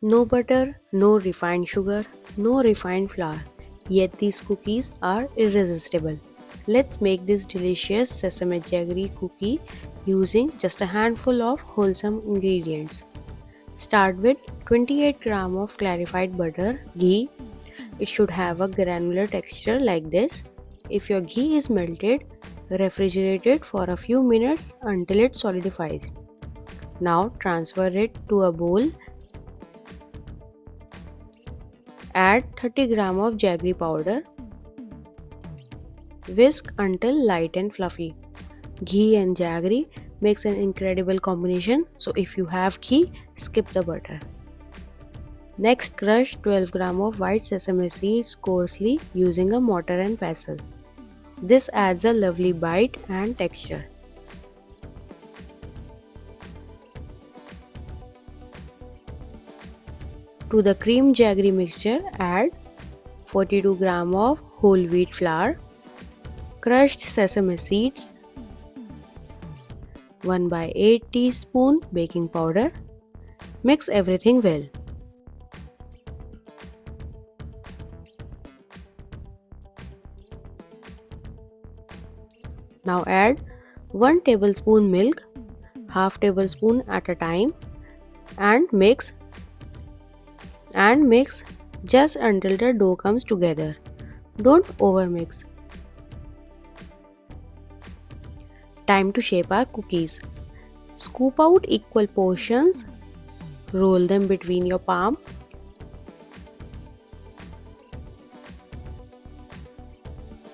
No butter, no refined sugar, no refined flour. Yet these cookies are irresistible. Let's make this delicious sesame jaggery cookie using just a handful of wholesome ingredients. Start with 28 gram of clarified butter, ghee. It should have a granular texture like this. If your ghee is melted, refrigerate it for a few minutes until it solidifies. Now transfer it to a bowl. Add 30 gram of jaggery powder. Whisk until light and fluffy. Ghee and jaggery makes an incredible combination, so if you have ghee, skip the butter. Next, crush 12 gram of white sesame seeds coarsely using a mortar and pestle. This adds a lovely bite and texture. To the cream jaggery mixture, add 42 gram of whole wheat flour, crushed sesame seeds, 1/8 teaspoon baking powder. Mix everything well. Now add 1 tablespoon milk, half tablespoon at a time, and mix just until the dough comes together. Don't overmix. Time to shape our cookies. Scoop out equal portions. Roll them between your palm.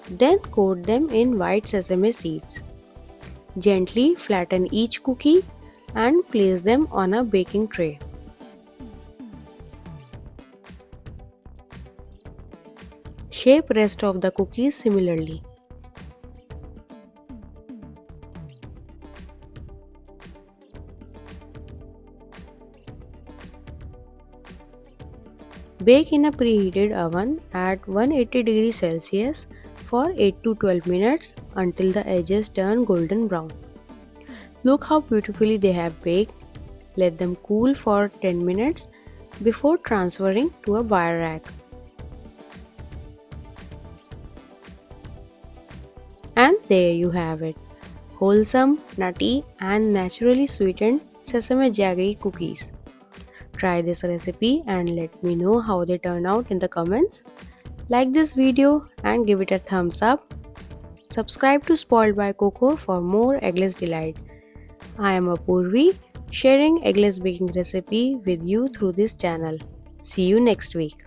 Then coat them in white sesame seeds. Gently flatten each cookie and place them on a baking tray. Shape rest of the cookies similarly. Bake in a preheated oven at 180 degrees Celsius for 8 to 12 minutes until the edges turn golden brown. Look how beautifully they have baked. Let them cool for 10 minutes before transferring to a wire rack. And there you have it, wholesome, nutty and naturally sweetened sesame jaggery cookies. Try this recipe and let me know how they turn out in the comments. Like this video and give it a thumbs up. Subscribe to Spoiled by Coco for more eggless delight. I am Apurvi, sharing eggless baking recipe with you through this channel. See you next week.